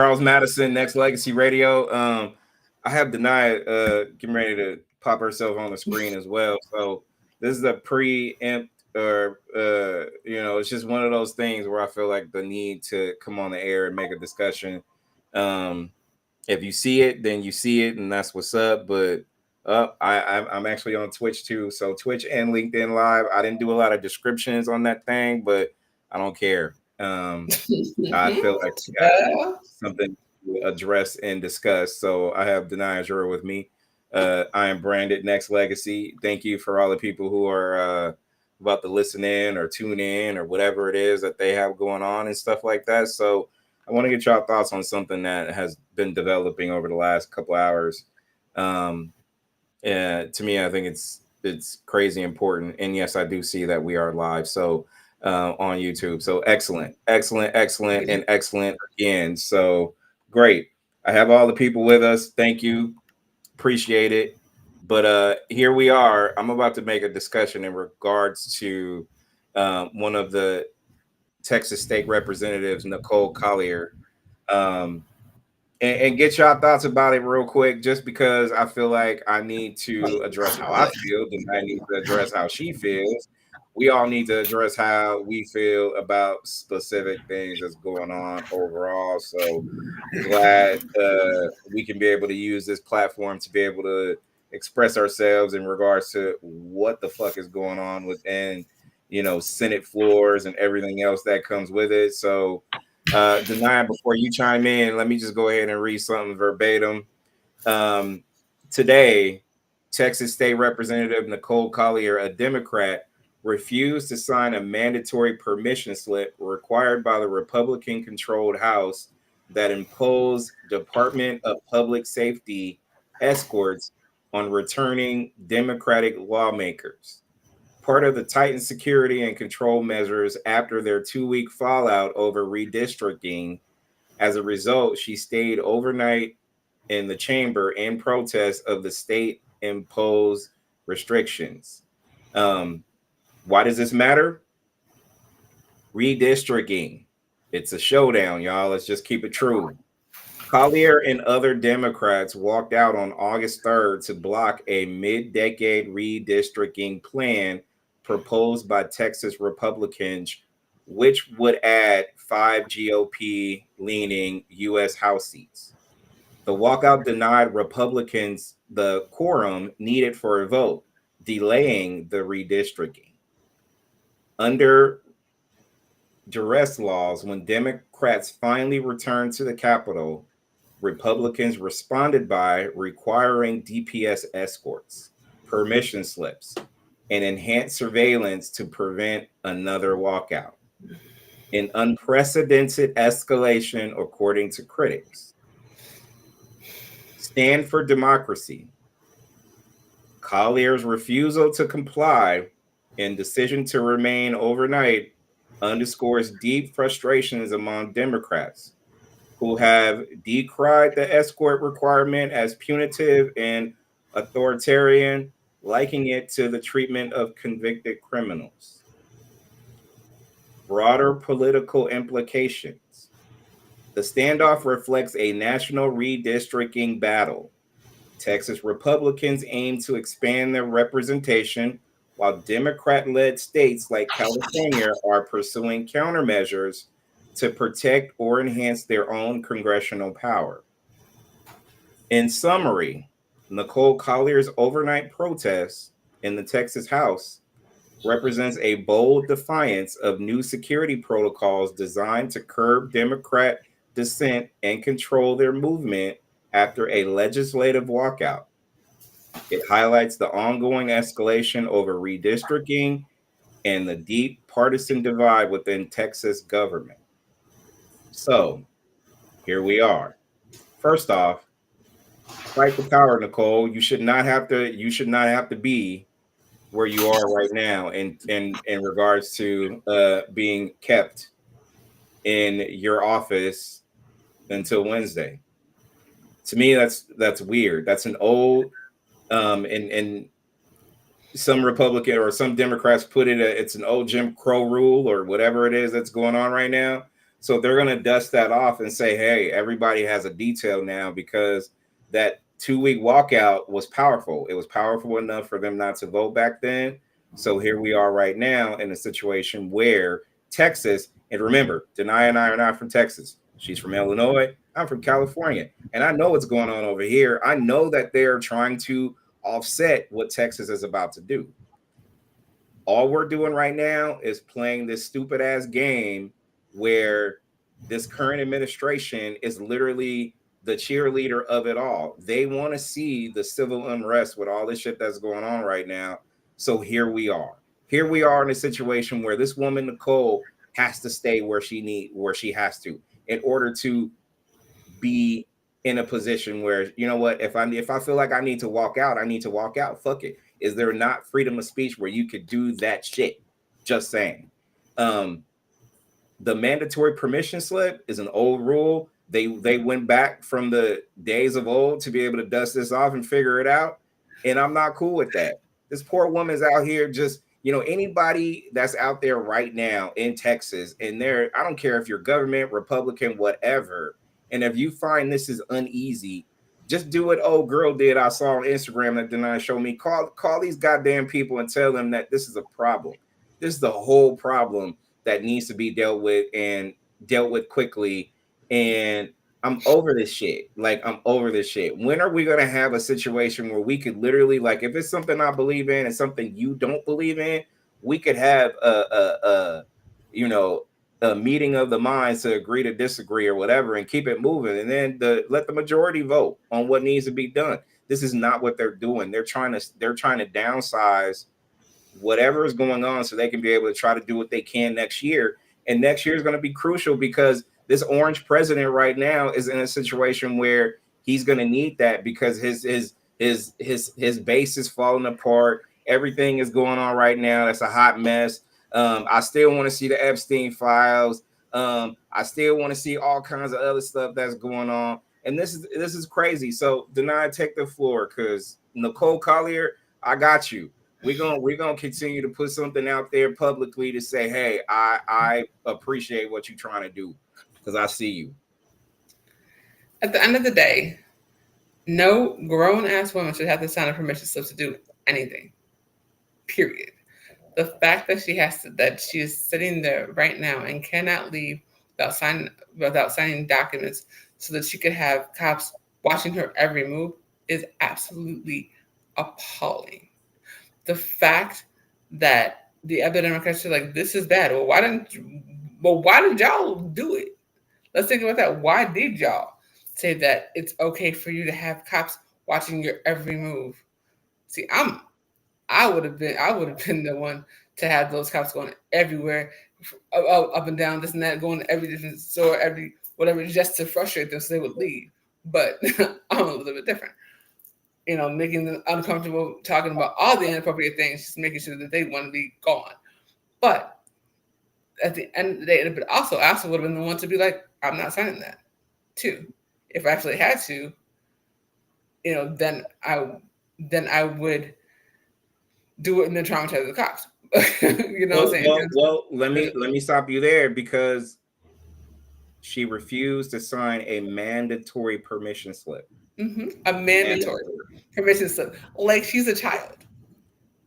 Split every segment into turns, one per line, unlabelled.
Charles Madison, Nexxlegacy Radio. I have denied getting ready to pop herself on the screen as well. So this is a preempt, or it's just one of those things where I feel like the need to come on the air and make a discussion. Um, if you see it, then you see it, and that's what's up. But I'm actually on Twitch too, so Twitch and LinkedIn Live. I didn't do a lot of descriptions on that thing, but I don't care. I feel like we got something to address and discuss. So I have Denia Jura with me. I am branded Nexxlegacy. Thank you for all the people who are about to listen in or tune in or whatever it is that they have going on and stuff like that. So I want to get y'all thoughts on something that has been developing over the last couple hours. To me, I think it's crazy important. And yes, I do see that we are live. So on YouTube. So excellent and excellent again. So great. I have all the people with us. Thank you. Appreciate it. But here we are. I'm about to make a discussion in regards to one of the Texas State Representatives, Nicole Collier. And get y'all thoughts about it real quick, just because I feel like I need to address how I feel, then I need to address how she feels. We all need to address how we feel about specific things that's going on overall. So glad we can be able to use this platform to be able to express ourselves in regards to what the fuck is going on within, Senate floors and everything else that comes with it. So Denia, before you chime in, let me just go ahead and read something verbatim. Today, Texas State Representative Nicole Collier, a Democrat, refused to sign a mandatory permission slip required by the Republican-controlled House that imposed Department of Public Safety escorts on returning Democratic lawmakers. Part of the tightened security and control measures after their 2-week fallout over redistricting. As a result, she stayed overnight in the chamber in protest of the state imposed restrictions. Why does this matter? Redistricting. It's a showdown, y'all. Let's just keep it true. Collier and other Democrats walked out on August 3rd to block a mid-decade redistricting plan proposed by Texas Republicans, which would add 5 GOP-leaning U.S. House seats. The walkout denied Republicans the quorum needed for a vote, delaying the redistricting. Under duress laws, when Democrats finally returned to the Capitol, Republicans responded by requiring DPS escorts, permission slips, and enhanced surveillance to prevent another walkout. An unprecedented escalation, according to critics. Stand for democracy. Collier's refusal to comply and decision to remain overnight underscores deep frustrations among Democrats, who have decried the escort requirement as punitive and authoritarian, likening it to the treatment of convicted criminals. Broader political implications. The standoff reflects a national redistricting battle. Texas Republicans aim to expand their representation, while Democrat-led states like California are pursuing countermeasures to protect or enhance their own congressional power. In summary, Nicole Collier's overnight protest in the Texas House represents a bold defiance of new security protocols designed to curb Democrat dissent and control their movement after a legislative walkout. It highlights the ongoing escalation over redistricting and the deep partisan divide within Texas government. So, here we are. First off, fight the power, Nicole. You should not have to be where you are right now in regards to being kept in your office until Wednesday. To me, that's weird. That's an old and some Republican or some Democrats put it's an old Jim Crow rule or whatever it is that's going on right now. So they're going to dust that off and say, hey, everybody has a detail now, because that 2-week walkout was powerful. It was powerful enough for them not to vote back then. So here we are right now in a situation where Texas, and remember, Denai and I are not from Texas. She's from Illinois. I'm from California. And I know what's going on over here. I know that they're trying to offset what Texas is about to do. All we're doing right now is playing this stupid ass game where this current administration is literally the cheerleader of it all. They want to see the civil unrest with all this shit that's going on right now. So here we are. Here we are in a situation where this woman, Nicole, has to stay where she has to, in order to be in a position where, you know what, if I feel like I need to walk out, I need to walk out. Fuck it. Is there not freedom of speech where you could do that shit? Just saying. The mandatory permission slip is an old rule. They went back from the days of old to be able to dust this off and figure it out. And I'm not cool with that. This poor woman's out here just, anybody that's out there right now in Texas, and I don't care if you're government, Republican, whatever. And if you find this is uneasy, just do what old girl did. I saw on Instagram that Denai showed me. Call these goddamn people and tell them that this is a problem. This is the whole problem that needs to be dealt with, and dealt with quickly. And I'm over this shit. Like, I'm over this shit. When are we going to have a situation where we could literally, like, if it's something I believe in and something you don't believe in, we could have a meeting of the minds to agree to disagree or whatever, and keep it moving, and then let the majority vote on what needs to be done. This is not what they're doing. They're trying to downsize whatever is going on so they can be able to try to do what they can next year. And next year is going to be crucial, because this orange president right now is in a situation where he's going to need that, because his base is falling apart. Everything is going on right now. That's a hot mess. I still want to see the Epstein files. I still want to see all kinds of other stuff that's going on. And this is crazy. So Denai, take the floor, because Nicole Collier, I got you. We're gonna continue to put something out there publicly to say, hey, I appreciate what you're trying to do, because I see you.
At the end of the day, no grown-ass woman should have to sign a permission slip to do anything. Period. The fact that she is sitting there right now and cannot leave without signing documents so that she could have cops watching her every move is absolutely appalling. The fact that the other Democrats are like, this is bad. Well, why did y'all do it? Let's think about that. Why did y'all say that it's okay for you to have cops watching your every move? See, I would have been the one to have those cops going everywhere, up and down, this and that, going to every different store, every whatever, just to frustrate them so they would leave. But I'm a little bit different. Making them uncomfortable, talking about all the inappropriate things, just making sure that they want to be gone. But at the end of the day, but I also would have been the one to be like, I'm not signing that too. If I actually had to, then I would do it and then traumatize the cops. What I'm saying?
Well, let me stop you there, because she refused to sign a mandatory permission slip.
Mm-hmm. A mandatory permission slip, like she's a child.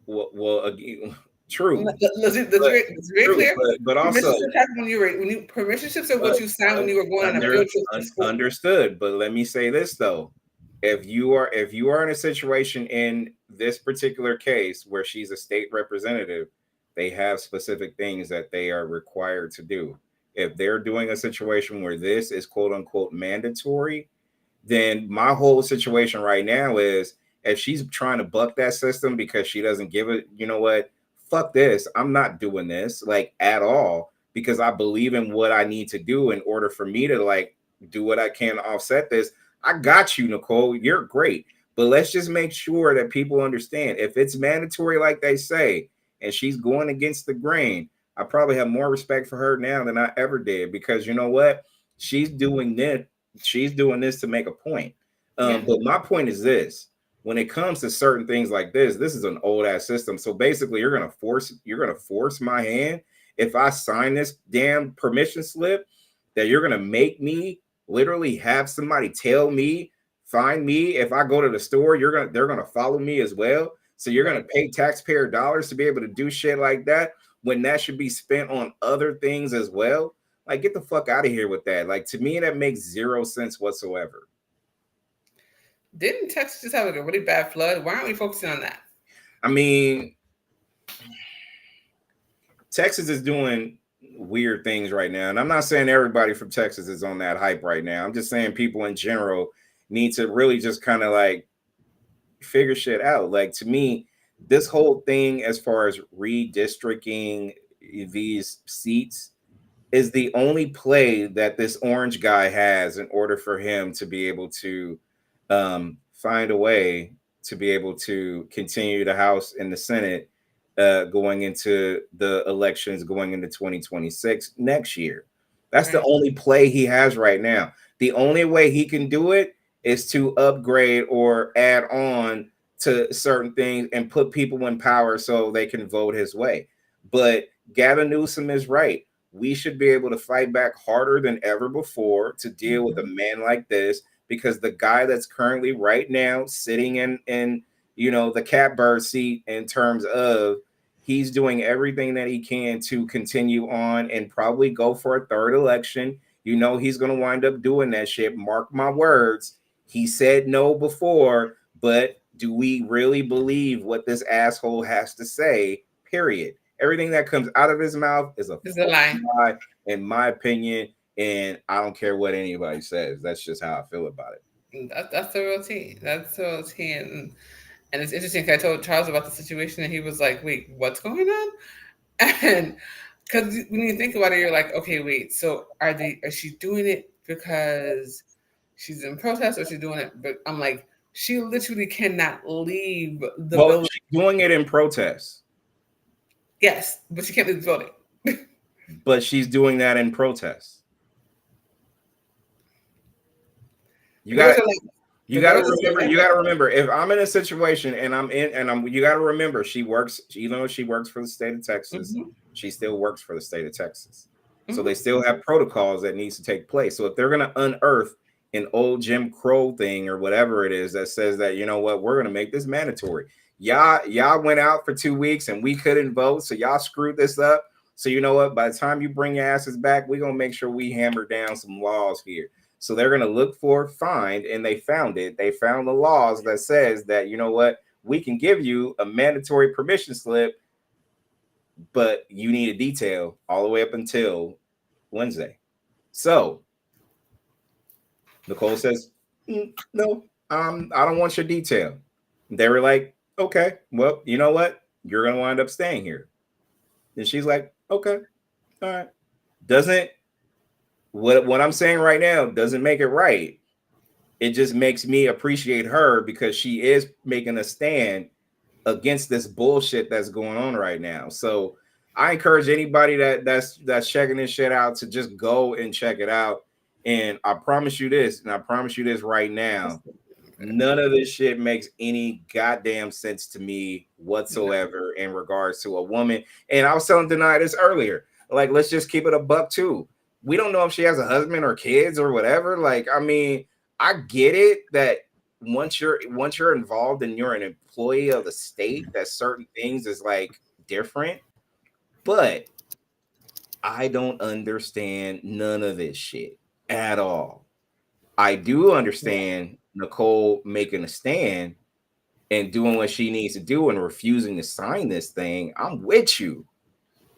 Well, again, true.
Let's be very clear.
But also,
permission slips are what you signed when you were going on a field trip to school.
Understood. But let me say this though: if you are in a situation in this particular case where she's a state representative, they have specific things that they are required to do. If they're doing a situation where this is quote unquote mandatory, then my whole situation right now is, if she's trying to buck that system because she doesn't give it, you know what? Fuck this. I'm not doing this like at all, because I believe in what I need to do in order for me to like do what I can to offset this. I got you, Nicole. You're great. But let's just make sure that people understand, if it's mandatory, like they say, and she's going against the grain, I probably have more respect for her now than I ever did, because you know what? She's doing this to make a point. But my point is this: when it comes to certain things like this is an old ass system. So basically, you're gonna force my hand if I sign this damn permission slip. that you're going to make me literally have somebody tell me, find me. If I go to the store, they're going to follow me as well. So you're going to pay taxpayer dollars to be able to do shit like that when that should be spent on other things as well. Like, get the fuck out of here with that. Like, to me, that makes zero sense whatsoever.
Didn't Texas just have a really bad flood? Why aren't we focusing on that?
I mean, Texas is doing weird things right now. And I'm not saying everybody from Texas is on that hype right now. I'm just saying people in general need to really just kind of like figure shit out. Like, to me, this whole thing as far as redistricting these seats is the only play that this orange guy has in order for him to be able to find a way to be able to continue the House and the Senate going into the elections going into 2026 next year. That's the only play he has right now. The only way he can do it is to upgrade or add on to certain things and put people in power so they can vote his way. But Gavin Newsom is right. We should be able to fight back harder than ever before to deal with a man like this, because the guy that's currently right now sitting in the catbird seat in terms of he's doing everything that he can to continue on and probably go for a third election. He's going to wind up doing that shit. Mark my words. He said no before, but do we really believe what this asshole has to say? Period. Everything that comes out of his mouth is a lie, in my opinion, and I don't care what anybody says. That's just how I feel about it.
That's the real tea. That's the real tea. And it's interesting because I told Charles about the situation and he was like, wait, what's going on? And because when you think about it, you're like, okay, wait, so is she doing it because she's in protest or she's doing it? But I'm like, she literally cannot leave the building.
She's doing it in protest.
Yes, but she can't leave the building.
But she's doing that in protest. You got to remember, if I'm in a situation and you got to remember, she works, even though she works for the state of Texas, she still works for the state of Texas. So they still have protocols that needs to take place. So if they're going to unearth an old Jim Crow thing or whatever it is that says that, we're going to make this mandatory. Y'all went out for 2 weeks and we couldn't vote. So y'all screwed this up. So you know what? By the time you bring your asses back, we're going to make sure we hammer down some laws here. So they're going to look for, find, and they found it. They found the laws that says that, we can give you a mandatory permission slip, but you need a detail all the way up until Wednesday. So Nicole says, no, I don't want your detail. They were like, okay, well, you know what? You're going to wind up staying here. And she's like, okay, all right. What I'm saying right now doesn't make it right. It just makes me appreciate her because she is making a stand against this bullshit that's going on right now. So I encourage anybody that's checking this shit out to just go and check it out. And I promise you this, right now, none of this shit makes any goddamn sense to me whatsoever in regards to a woman. And I was telling Denai this earlier. Like, let's just keep it a buck too. We don't know if she has a husband or kids or whatever. Like, I mean, I get it that once you're involved and you're an employee of the state, that certain things is like different. But I don't understand none of this shit at all. I do understand Nicole making a stand and doing what she needs to do and refusing to sign this thing. I'm with you.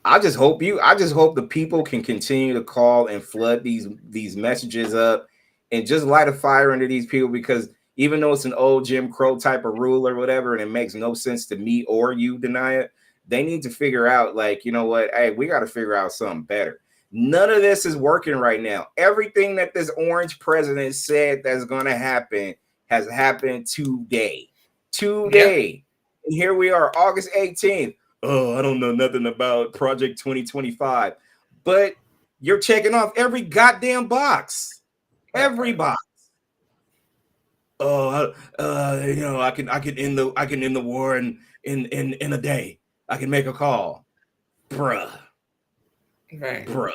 I just hope the people can continue to call and flood these messages up and just light a fire under these people, because even though it's an old Jim Crow type of rule or whatever, and it makes no sense to me or you, deny it, they need to figure out, like, you know what? Hey, we got to figure out something better. None of this is working right now. Everything that this orange president said that's going to happen has happened today. Yep. And here we are, August 18th. Oh, I don't know nothing about Project 2025. But you're checking off every goddamn box. Every box. Oh, I can end the war in a day. I can make a call. Bruh.
Right.
Bruh.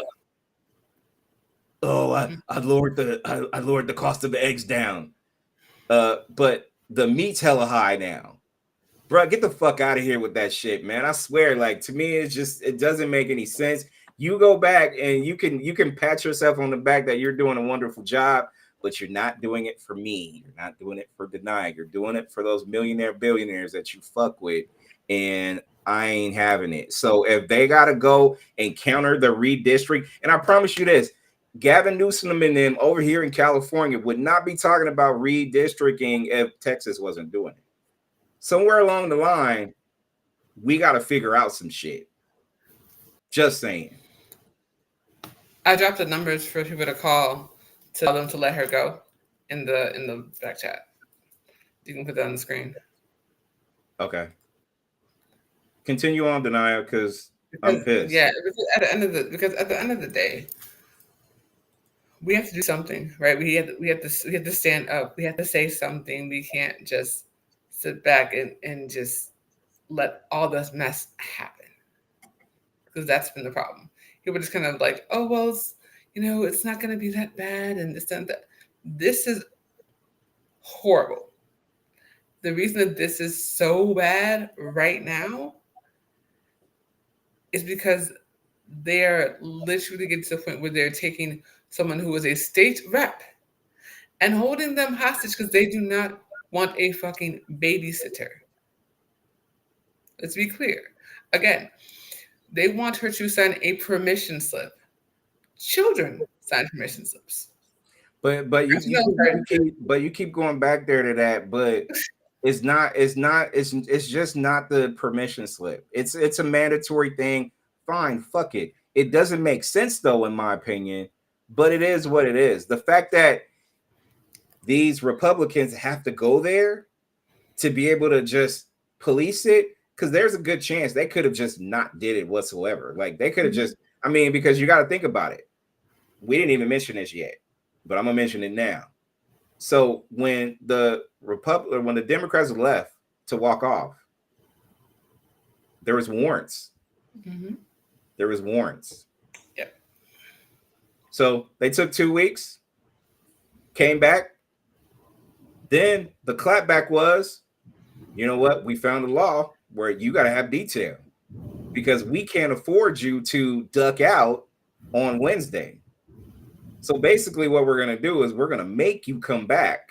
oh, I lowered the cost of the eggs down. But the meat's hella high now. Bro, get the fuck out of here with that shit, man. I swear, like, to me, it doesn't make any sense. You go back and you can pat yourself on the back that you're doing a wonderful job, but you're not doing it for me. You're not doing it for Denia. You're doing it for those millionaire billionaires that you fuck with, and I ain't having it. So if they gotta go and counter the redistrict, and I promise you this, Gavin Newsom and them over here in California would not be talking about redistricting if Texas wasn't doing it. Somewhere along the line, we got to figure out some shit. Just saying.
I dropped the numbers for people to call to tell them to let her go in the back chat. You can put that on the screen.
Okay. Continue on, Denia, because I'm pissed.
Yeah, at the end of the day, we have to do something, right? We have to stand up. We have to say something. We can't just sit back and just let all this mess happen, because that's been the problem. People just kind of like, oh well, it's not going to be that bad, and this and that. This is horrible. The reason that this is so bad right now is because they're literally getting to the point where they're taking someone who is a state rep and holding them hostage because they do not want a fucking babysitter. Let's be clear. Again, they want her to sign a permission slip. Children sign permission slips.
But you keep going back there to that, but it's just not the permission slip. It's a mandatory thing. Fine, fuck it. It doesn't make sense though, in my opinion, but it is what it is. The fact that these Republicans have to go there to be able to just police it, because there's a good chance they could have just not did it whatsoever. Like they could have just, because you got to think about it. We didn't even mention this yet, but I'm gonna mention it now. So when the Democrats left to walk off, there was warrants.
Mm-hmm.
There was warrants.
Yep.
So they took 2 weeks, came back. Then the clapback was, you know what? We found a law where you got to have detail because we can't afford you to duck out on Wednesday. So basically what we're going to do is we're going to make you come back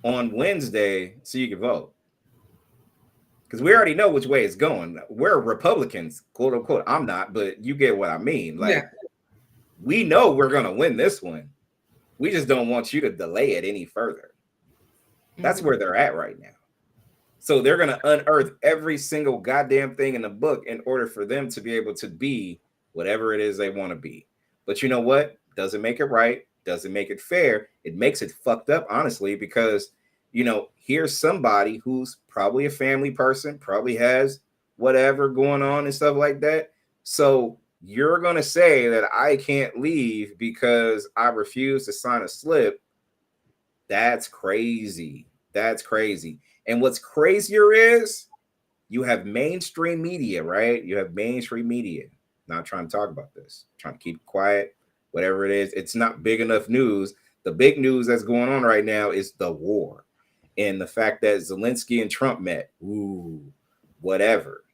on Wednesday so you can vote. Because we already know which way it's going. We're Republicans, quote unquote. I'm not, but you get what I mean. Like, we know we're going to win this one. We just don't want you to delay it any further. That's where they're at right now. So they're going to unearth every single goddamn thing in the book in order for them to be able to be whatever it is they want to be. But you know what? Doesn't make it right. Doesn't make it fair. It makes it fucked up, honestly, because, here's somebody who's probably a family person, probably has whatever going on and stuff like that. So you're going to say that I can't leave because I refuse to sign a slip. That's crazy. That's crazy. And what's crazier is you have mainstream media, right? You have mainstream media. Not trying to talk about this, trying to keep it quiet, whatever it is. It's not big enough news. The big news that's going on right now is the war and the fact that Zelensky and Trump met. Ooh, whatever.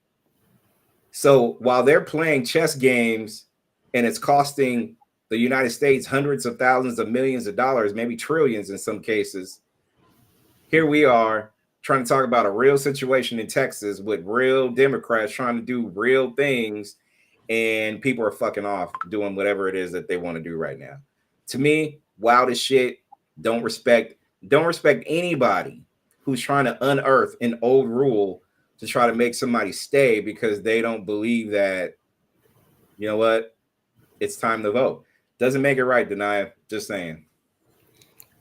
So while they're playing chess games and it's costing the United States hundreds of thousands of millions of dollars, maybe trillions in some cases, here we are trying to talk about a real situation in Texas with real Democrats trying to do real things, and people are fucking off doing whatever it is that they want to do right now. To me, wild as shit. Don't respect anybody who's trying to unearth an old rule to try to make somebody stay because they don't believe that, you know what, it's time to vote. Doesn't make it right, Denia. Just saying.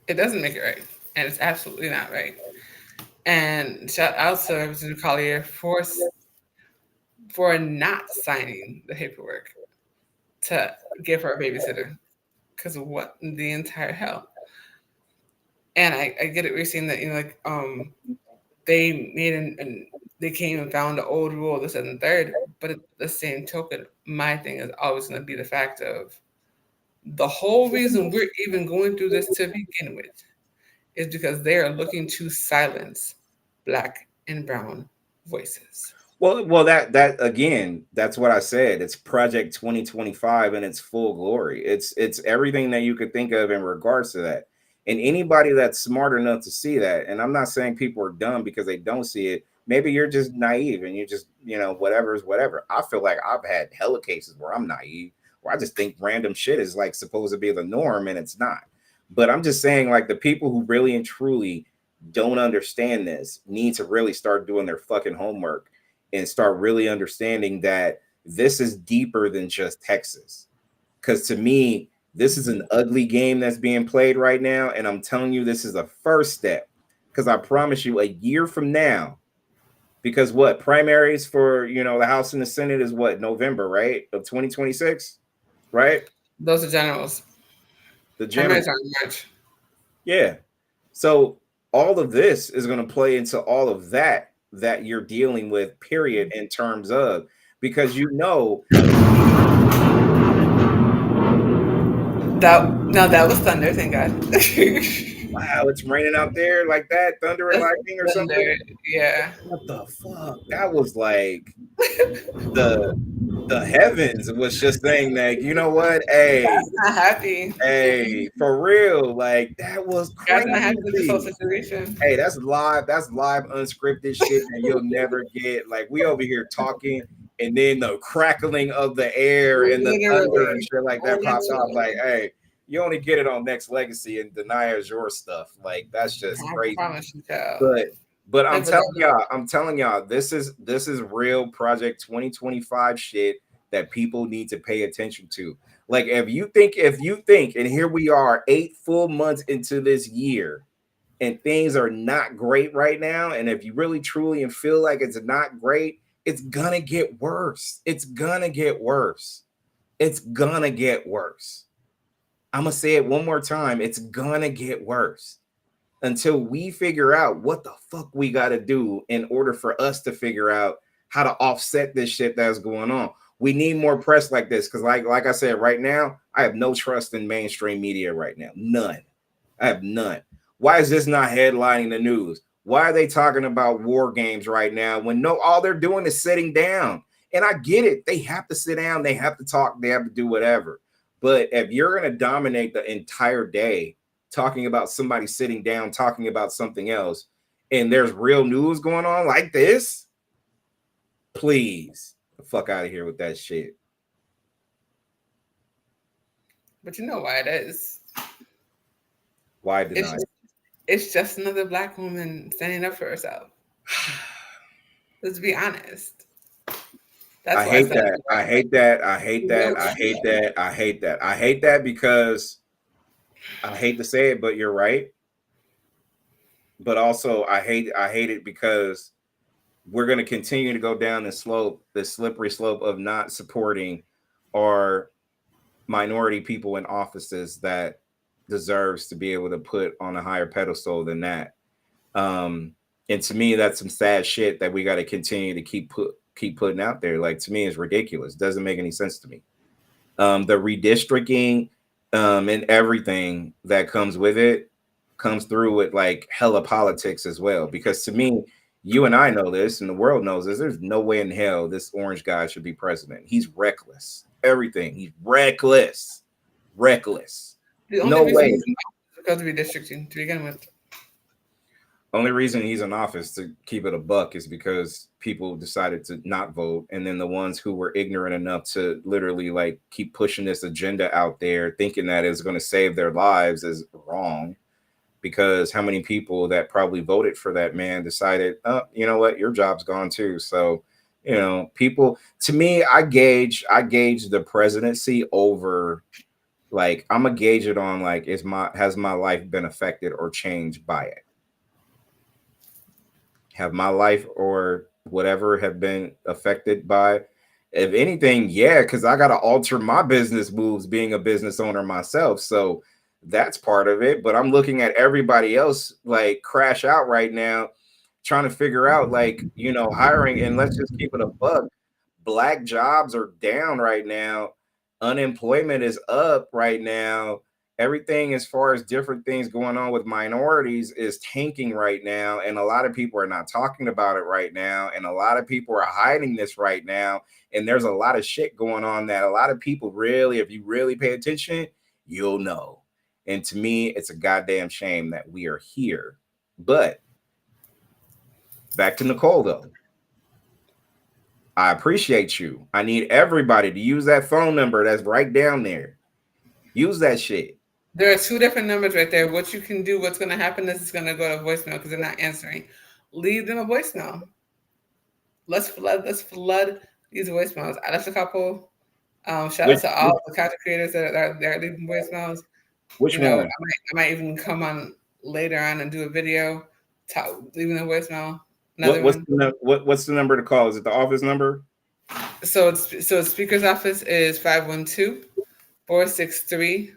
It doesn't make it right. And it's absolutely not right. And shout out to Representative Collier for not signing the paperwork to give her a babysitter. Because of what the entire hell? And I get it. We're seeing that, they made and they came and found the old rule, this and the third. But at the same token, my thing is always going to be the fact of The whole reason we're even going through this to begin with is because they are looking to silence Black and brown voices.
Well, that again, that's what I said. It's Project 2025 in its full glory. It's everything that you could think of in regards to that. And anybody that's smart enough to see that, and I'm not saying people are dumb because they don't see it. Maybe you're just naive and you just, whatever is whatever. I feel like I've had hella cases where I'm naive, where I just think random shit is like supposed to be the norm and it's not. But I'm just saying, like, the people who really and truly don't understand this need to really start doing their fucking homework and start really understanding that this is deeper than just Texas. Because to me, this is an ugly game that's being played right now. And I'm telling you, this is a first step. Because I promise you, a year from now, because what primaries for the House and the Senate is what, November, right? Of 2026, right?
Those are generals.
The generals.
Primaries are in March.
Yeah. So all of this is going to play into all of that you're dealing with, period, in terms of, because
that was thunder, thank God.
wow, it's raining out there like that, thunder and lightning or
Thunder,
something.
yeah.
What the fuck? That was like the heavens was just saying that, you know what?
God's not happy.
Hey, for real, like that was
God's not happy with this whole
crazy.
situation.
Hey, that's live unscripted shit that you'll never get. Like, we over here talking, and then the crackling of the air and the thunder and shit like that pops off. Like, hey, you only get it on Nexxlegacy, and Deny Azure stuff. Like, that's just crazy.
I promise you, child.
But I'm telling y'all, this is real Project 2025 shit that people need to pay attention to. Like, if you think, and here we are 8 full months into this year, and things are not great right now, and if you really truly and feel like it's not great, it's gonna get worse. It's gonna get worse. It's gonna get worse. I'm gonna say it one more time. It's gonna get worse until we figure out what the fuck we got to do in order for us to figure out how to offset this shit that's going on. We need more press like this, because like I said, right now, I have no trust in mainstream media right now. None. I have none. Why is this not headlining the news? Why are they talking about war games right now when all they're doing is sitting down? And I get it. They have to sit down. They have to talk. They have to do whatever. But if you're going to dominate the entire day talking about somebody sitting down, talking about something else, and there's real news going on like this, please, the fuck out of here with that shit.
But you know why it is.
Why deny it?
It's just another Black woman standing up for herself. Let's be honest.
I hate that. I hate that. I hate that. I hate that. I hate that. I hate that because I hate to say it, but you're right. But also I hate it because we're going to continue to go down this slippery slope of not supporting our minority people in offices that deserves to be able to put on a higher pedestal than that. And to me, that's some sad shit that we got to continue to keep putting out there. Like, to me, it's ridiculous. Doesn't make any sense to me. The redistricting and everything that comes with it comes through with like hella politics as well. Because to me, you and I know this, and the world knows this. There's no way in hell this orange guy should be president. He's reckless. Everything. He's reckless. Reckless. No way.
Because of redistricting to begin with.
Only reason he's in office, to keep it a buck, is because people decided to not vote, and then the ones who were ignorant enough to literally like keep pushing this agenda out there, thinking that it's going to save their lives, is wrong. Because how many people that probably voted for that man decided, oh, you know what, your job's gone too. So, people, to me, I gauge the presidency over, like, I'm gonna gauge it on like, has my life been affected or changed by it? Have my life or whatever have been affected by? If anything, yeah, because I got to alter my business moves being a business owner myself. So that's part of it. But I'm looking at everybody else like crash out right now, trying to figure out like, hiring. And let's just keep it a buck. Black jobs are down right now. unemployment is up right now. Everything as far as different things going on with minorities is tanking right now. And a lot of people are not talking about it right now. And a lot of people are hiding this right now. And there's a lot of shit going on that a lot of people really, if you really pay attention, you'll know. And to me, it's a goddamn shame that we are here. But back to Nicole, though. I appreciate you. I need everybody to use that phone number that's right down there. Use that shit.
There are 2 different numbers right there. What you can do, what's going to happen is it's going to go to voicemail because they're not answering. Leave them a voicemail. Let's flood these voicemails. I left a couple. Shout out to all the content creators that are leaving voicemails.
Which one?
I might even come on later on and do a video leaving a voicemail.
What's the number to call? Is it the office number?
So speaker's office is 512-463-1000.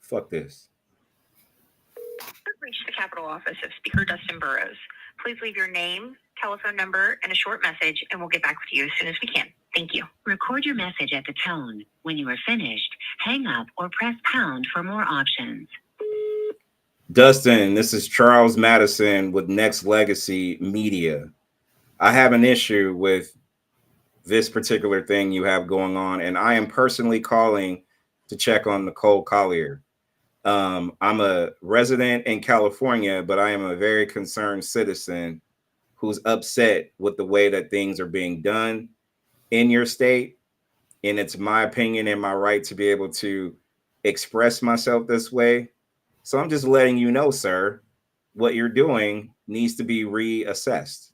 Fuck this.
Reach the Capitol office of Speaker Dustin Burrows. Please leave your name, telephone number, and a short message, and we'll get back with you as soon as we can. Thank you. Record your message at the tone. When you are finished, hang up or press pound for more options.
Dustin, this is Charles Madison with Nexxlegacy Media. I have an issue with this particular thing you have going on, and I am personally calling to check on Nicole Collier. I'm a resident in California, but I am a very concerned citizen who's upset with the way that things are being done in your state. And it's my opinion and my right to be able to express myself this way. So I'm just letting you know, sir, what you're doing needs to be reassessed.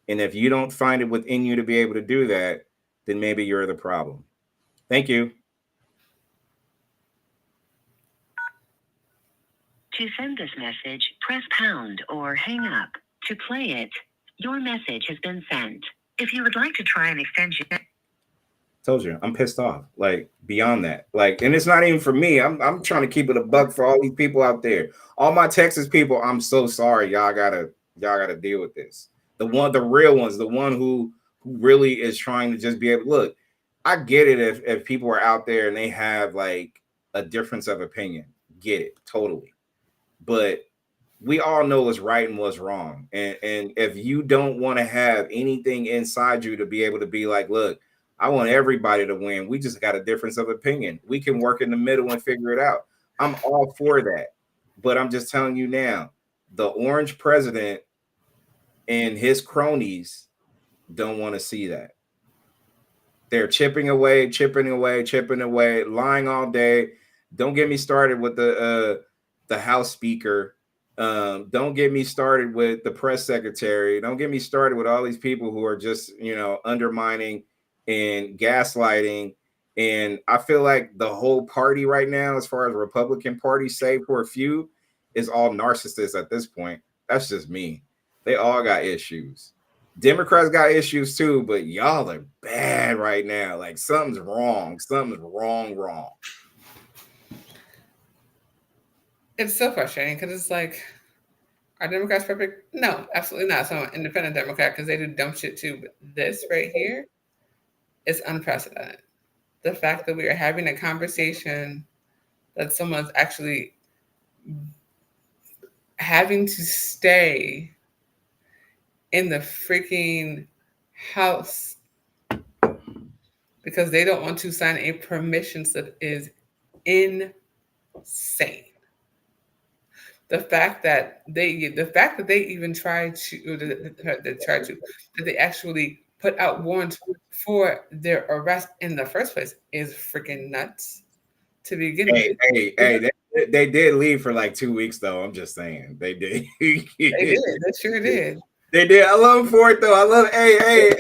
And if you don't find it within you to be able to do that, then maybe you're the problem. Thank you.
To send this message, press pound or hang up. To play it, your message has been sent. If you would like to try an extension...
Told you, I'm pissed off. Like, beyond that. Like, and it's not even for me. I'm trying to keep it a buck for all these people out there. All my Texas people, I'm so sorry. Y'all gotta deal with this. The real ones, the one who really is trying to just be able, look, I get it if people are out there and they have like a difference of opinion. Get it, totally. But we all know what's right and what's wrong. And if you don't want to have anything inside you to be able to be like, look, I want everybody to win. We just got a difference of opinion. We can work in the middle and figure it out. I'm all for that. But I'm just telling you now, the orange president and his cronies don't want to see that. They're chipping away, lying all day. Don't get me started with the House Speaker. Don't get me started with the press secretary. Don't get me started with all these people who are just, undermining and gaslighting. And I feel like the whole party right now, as far as Republican Party, save for a few, is all narcissists at this point. That's just me. They all got issues. Democrats got issues too, but y'all are bad right now. Like something's wrong. Something's wrong.
It's so frustrating because it's like, are Democrats perfect? No, absolutely not. So I'm an independent Democrat because they do dumb shit too. But this right here is unprecedented. The fact that we are having a conversation that someone's actually having to stay in the freaking house because they don't want to sign a permission slip is insane. The fact that they even tried to, that they actually put out warrants for their arrest in the first place is freaking nuts. To begin with,
they did leave for like 2 weeks though. I'm just saying they did.
They sure did.
They did. I love them for it though. I love. Hey,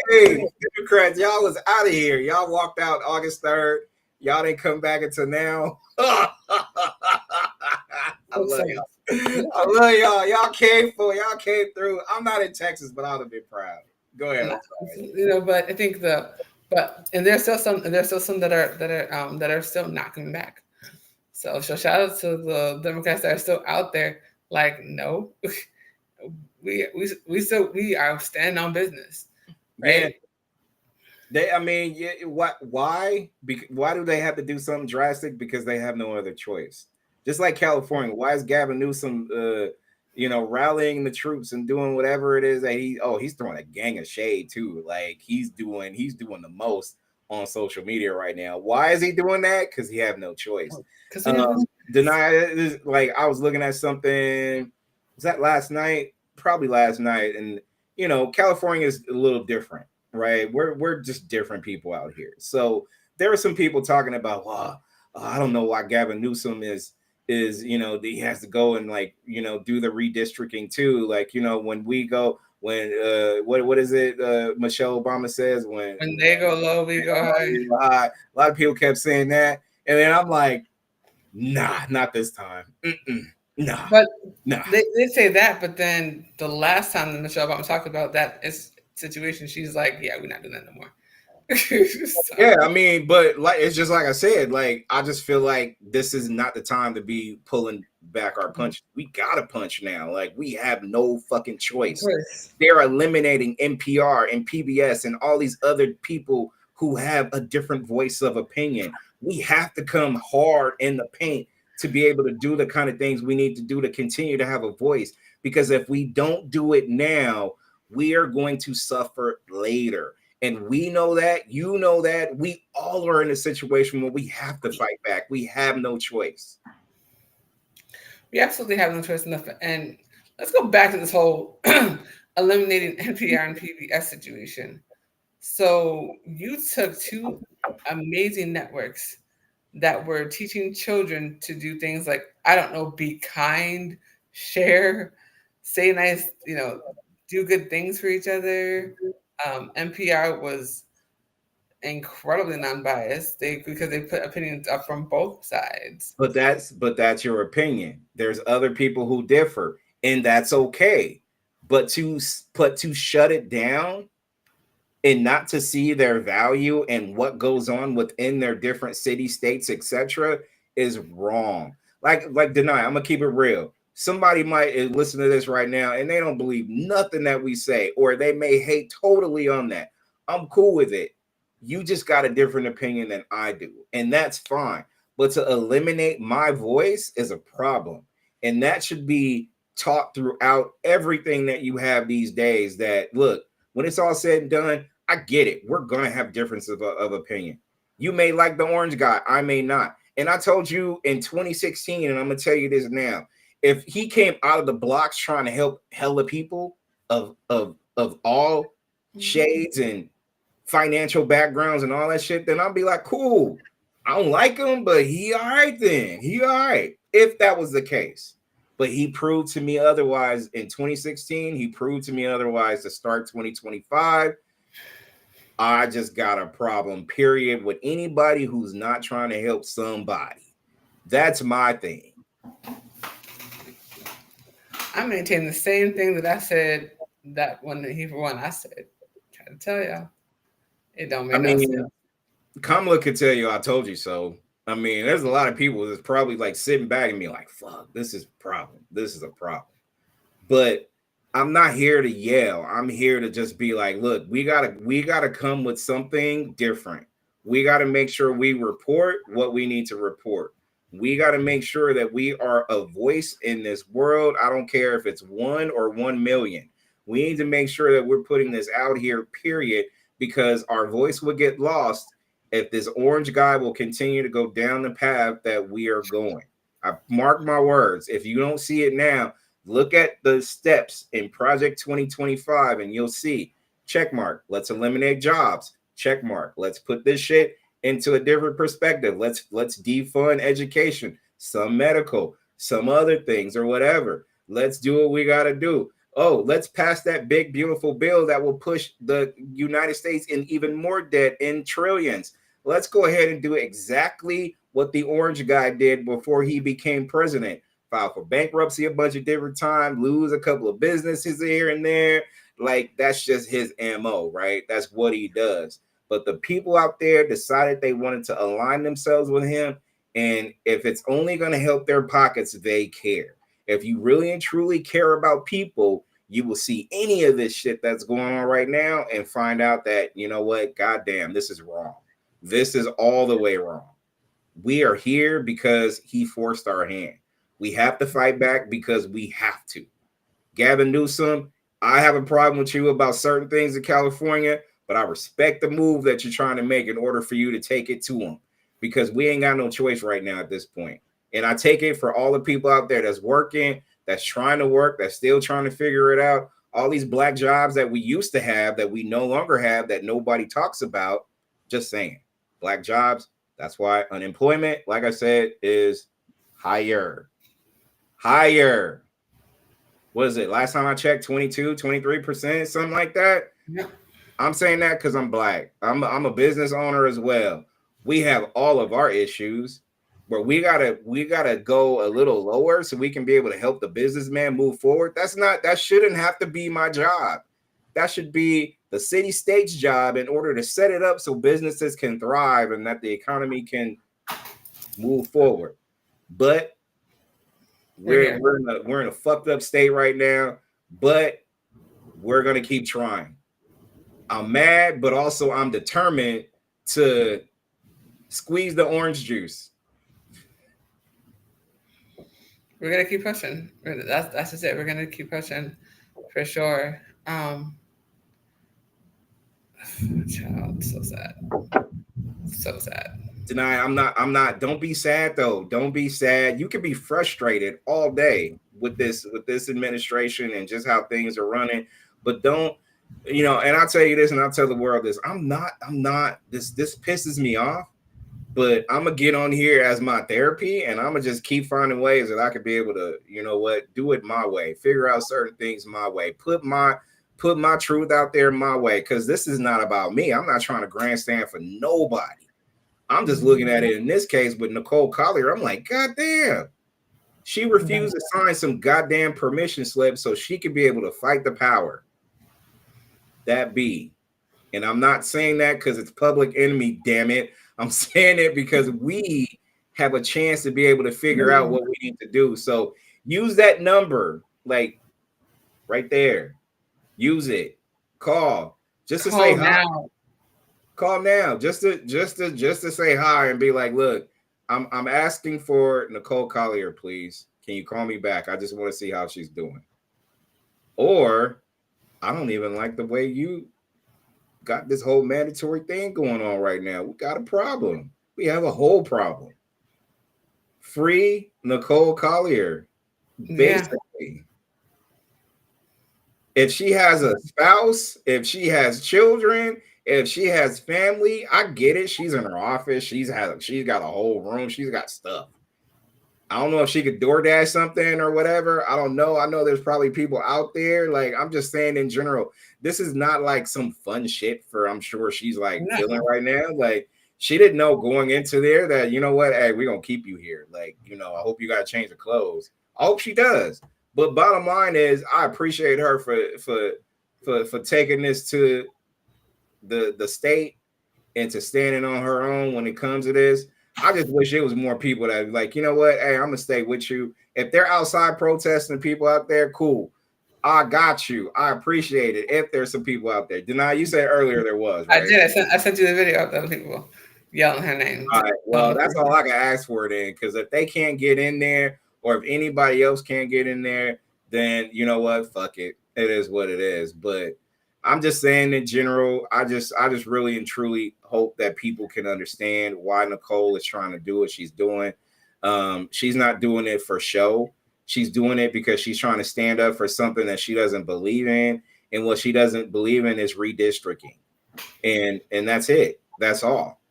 Democrats, y'all was out of here. Y'all walked out August 3rd. Y'all didn't come back until now. I love y'all. I love y'all. Y'all came through. I'm not in Texas, but I'd have been proud. Go ahead.
But I think and there's still some that are still not coming back. So shout out to the Democrats that are still out there. Like, no, we are standing on business.
Yeah.
right?
Why? Why do they have to do something drastic? Because they have no other choice. Just like California, why is Gavin Newsom, rallying the troops and doing whatever it is that he's throwing a gang of shade too. Like he's doing the most on social media right now. Why is he doing that? Because he have no choice.
Because
Deny it. Like I was looking at something. Was that last night? Probably last night, and California is a little different. Right, we're just different people out here. So there are some people talking about, I don't know why Gavin Newsom is he has to go and do the redistricting too. Like when we go what is it? Michelle Obama says when
they go low, we go high.
A lot of people kept saying that, and then I'm like, nah, not this time. Nah,
but
nah.
They say that, but then the last time that Michelle Obama talked about that situation, she's like, yeah, we're not doing that no more.
So. Yeah, I mean, but it's just like I said, like I just feel like this is not the time to be pulling back our punch. We gotta punch now. Like we have no fucking choice. They're eliminating NPR and PBS and all these other people who have a different voice of opinion. We have to come hard in the paint to be able to do the kind of things we need to do to continue to have a voice. Because if we don't do it now, we are going to suffer later. And we know that, that, we all are in a situation where we have to fight back. We have no choice.
We absolutely have no choice. And let's go back to this whole eliminating NPR and PBS situation. So you took two amazing networks that were teaching children to do things like, I don't know, be kind, share, say nice, do good things for each other. NPR was incredibly non-biased because they put opinions up from both sides.
But that's your opinion. There's other people who differ, and that's okay. But to shut it down and not to see their value and what goes on within their different city, states, etc., is wrong. Like Deny, I'm gonna keep it real. Somebody might listen to this right now and they don't believe nothing that we say, or they may hate totally on that. I'm cool with it. You just got a different opinion than I do, and that's fine. But to eliminate my voice is a problem, and that should be taught throughout everything that you have these days. That look, when it's all said and done, I get it. We're gonna have differences of opinion. You may like the orange guy, I may not. And I told you in 2016, and I'm gonna tell you this now. If he came out of the blocks trying to help hella people of all shades and financial backgrounds and all that shit, then I'll be like, cool. I don't like him, but he all right then. He all right. If that was the case. But he proved to me otherwise in 2016. He proved to me otherwise to start 2025. I just got a problem, period, with anybody who's not trying to help somebody. That's my thing.
I maintain the same thing that I said that when he won. I said, try to tell y'all, it don't make no sense.
Kamala could tell you I told you so. I mean, there's a lot of people that's probably like sitting back and be like, fuck, this is a problem. This is a problem. But I'm not here to yell. I'm here to just be like, look, we gotta come with something different. We got to make sure we report what we need to report. We got to make sure that we are a voice in this world. I don't care if it's 1 or 1 million. We need to make sure that we're putting this out here, period, because our voice will get lost if this orange guy will continue to go down the path that we are going. I mark my words. If you don't see it now, look at the steps in Project 2025 and you'll see, check mark, let's eliminate jobs, check mark, let's put this shit into a different perspective. Let's defund education, some medical, some other things or whatever. Let's do what we got to do. Oh, let's pass that big, beautiful bill that will push the United States in even more debt in trillions. Let's go ahead and do exactly what the orange guy did before he became president. File for bankruptcy a bunch of different times, lose a couple of businesses here and there. Like, that's just his MO, right? That's what he does. But the people out there decided they wanted to align themselves with him. And if it's only going to help their pockets, they care. If you really and truly care about people, you will see any of this shit that's going on right now and find out that, you know what, goddamn, this is wrong. This is all the way wrong. We are here because he forced our hand. We have to fight back because we have to. Gavin Newsom, I have a problem with you about certain things in California, but I respect the move that you're trying to make in order for you to take it to him, because we ain't got no choice right now at this point. And I take it for all the people out there that's working, that's trying to work, that's still trying to figure it out. All these black jobs that we used to have that we no longer have, that nobody talks about. Just saying, black jobs. That's why unemployment, like I said, is higher. What is it? Last time I checked, 22, 23%, something like that.
Yeah.
I'm saying that because I'm black. I'm a business owner as well. We have all of our issues, but we gotta go a little lower so we can be able to help the businessman move forward. That shouldn't have to be my job. That should be the city state's job in order to set it up so businesses can thrive and that the economy can move forward. But we're in a fucked up state right now, but we're gonna keep trying. I'm mad, but also I'm determined to squeeze the orange juice.
We're gonna keep pushing. That's just it. We're gonna keep pushing for sure. Child, so sad. So sad.
Deny, I'm not. Don't be sad though. Don't be sad. You can be frustrated all day with this administration and just how things are running, but don't, and I'll tell you this, and I'll tell the world this. I'm not. This pisses me off, but I'm gonna get on here as my therapy, and I'm gonna just keep finding ways that I could be able to, do it my way, figure out certain things my way, put my truth out there my way, because this is not about me. I'm not trying to grandstand for nobody. I'm just looking at it in this case with Nicole Collier. I'm like, God damn. She refused to sign some goddamn permission slip so she could be able to fight the power that be. And I'm not saying that because it's public enemy, damn it. I'm saying it because we have a chance to be able to figure out what we need to do. So use that number, like right there. Use it. Call. Just to say hi. Call now. Just to say hi and be like, look, I'm asking for Nicole Collier, please. Can you call me back? I just want to see how she's doing. Or I don't even like the way you got this whole mandatory thing going on right now. We got a problem. We have a whole problem. Free Nicole Collier, basically. Yeah. If she has a spouse, if she has children, if she has family, I get it. She's in her office. She's got a whole room. She's got stuff. I don't know if she could DoorDash something or whatever. I don't know. I know there's probably people out there. Like, I'm just saying in general, this is not like some fun shit for, I'm sure she's like feeling right now. Like, she didn't know going into there that, you know what, hey, we're going to keep you here. Like, I hope you got to change the clothes. I hope she does. But bottom line is, I appreciate her for taking this to the state and to standing on her own when it comes to this. I just wish it was more people that like, you know what? Hey, I'm gonna stay with you. If they're outside protesting, people out there, cool. I got you. I appreciate it. If there's some people out there, Deny, you said earlier there was. Right?
I did. I sent you the video of those people yelling her name.
All right. Well, that's all I can ask for then, because if they can't get in there, or if anybody else can't get in there, then you know what? Fuck it. It is what it is. But I'm just saying in general, I just really and truly hope that people can understand why Nicole is trying to do what she's doing. She's not doing it for show. She's doing it because she's trying to stand up for something that she doesn't believe in. And what she doesn't believe in is redistricting. And that's it. That's all.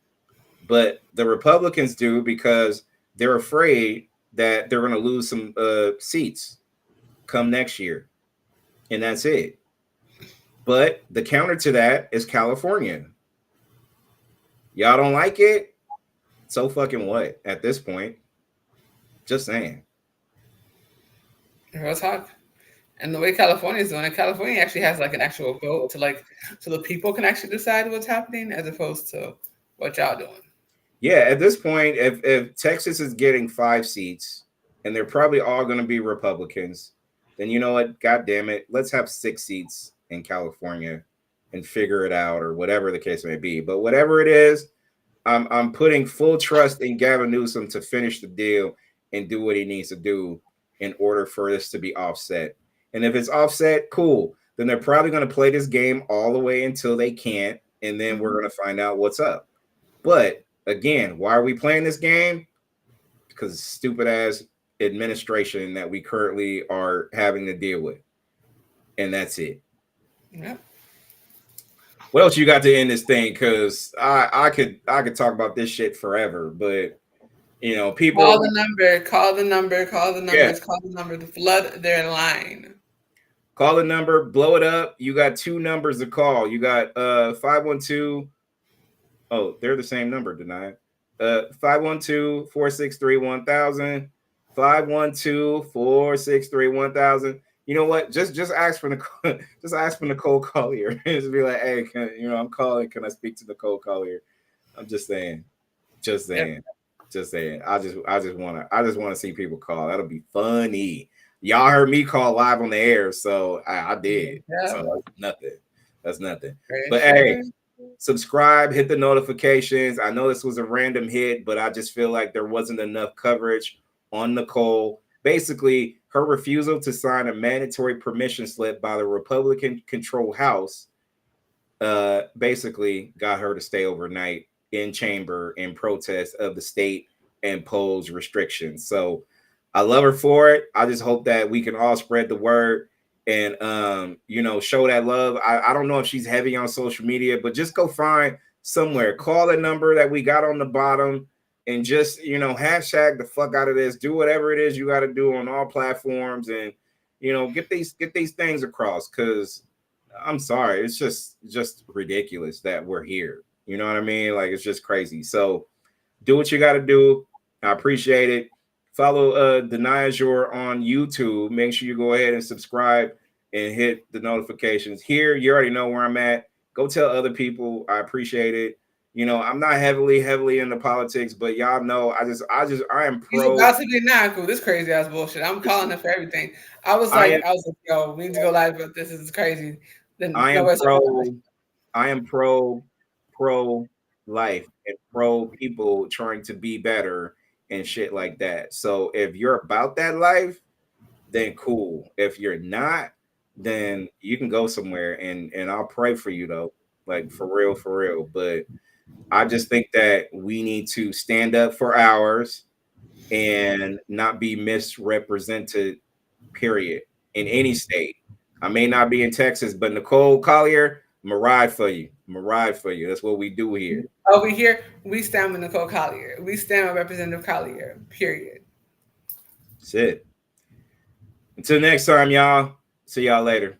But the Republicans do because they're afraid that they're going to lose some seats come next year. And that's it. But the counter to that is California. Y'all don't like it? So fucking what at this point? Just saying.
Real talk. And the way California is doing it, California actually has like an actual vote so the people can actually decide what's happening as opposed to what y'all doing.
Yeah, at this point, if Texas is getting 5 seats and they're probably all going to be Republicans, then you know what? God damn it. Let's have 6 seats in California and figure it out, or whatever the case may be. But whatever it is, I'm putting full trust in Gavin Newsom to finish the deal and do what he needs to do in order for this to be offset. And if it's offset, cool. Then they're probably going to play this game all the way until they can't, and then we're going to find out what's up. But again, why are we playing this game? Because stupid ass administration that we currently are having to deal with. And that's it.
Yep.
What else you got to end this thing? Because I could talk about this shit forever, but you know, people
call the number,
Yeah.
to flood their line.
Call the number, blow it up. You got 2 numbers to call. You got 512. Oh, they're the same number, denied. 512-463-1000. 512-463-1000. You know what? Just ask for Nicole. Just ask for Nicole Collier. Just be like, hey, I'm calling. Can I speak to Nicole Collier? I'm just saying. Just saying. Yep. Just saying. I just want to see people call. That'll be funny. Y'all heard me call live on the air, so I did. Yeah. So that's nothing. But hey, subscribe, hit the notifications. I know this was a random hit, but I just feel like there wasn't enough coverage on Nicole. Basically, her refusal to sign a mandatory permission slip by the Republican-controlled House basically got her to stay overnight in chamber in protest of the state imposed restrictions. So I love her for it. I just hope that we can all spread the word and show that love. I don't know if she's heavy on social media, but just go find somewhere, call the number that we got on the bottom, and just hashtag the fuck out of this. Do whatever it is you got to do on all platforms, and get these things across. Because I'm sorry, it's just ridiculous that we're here. You know what I mean? Like, it's just crazy. So do what you got to do. I appreciate it. Follow Deny Azure on YouTube. Make sure you go ahead and subscribe and hit the notifications. Here, you already know where I'm at. Go tell other people. I appreciate it. I'm not heavily into politics, but y'all know I am pro.
He's about to be cool. This crazy ass bullshit. I'm calling it for everything. I was like, yo, we need to go live, but this is crazy. Then
I am pro life and pro people trying to be better and shit like that. So if you're about that life, then cool. If you're not, then you can go somewhere and I'll pray for you though. Like for real. But I just think that we need to stand up for ours and not be misrepresented, period, in any state. I may not be in Texas, but Nicole Collier, I'm a ride for you. That's what we do here.
Over here, we stand with Nicole Collier. We stand with Representative Collier, period.
That's it. Until next time, y'all. See y'all later.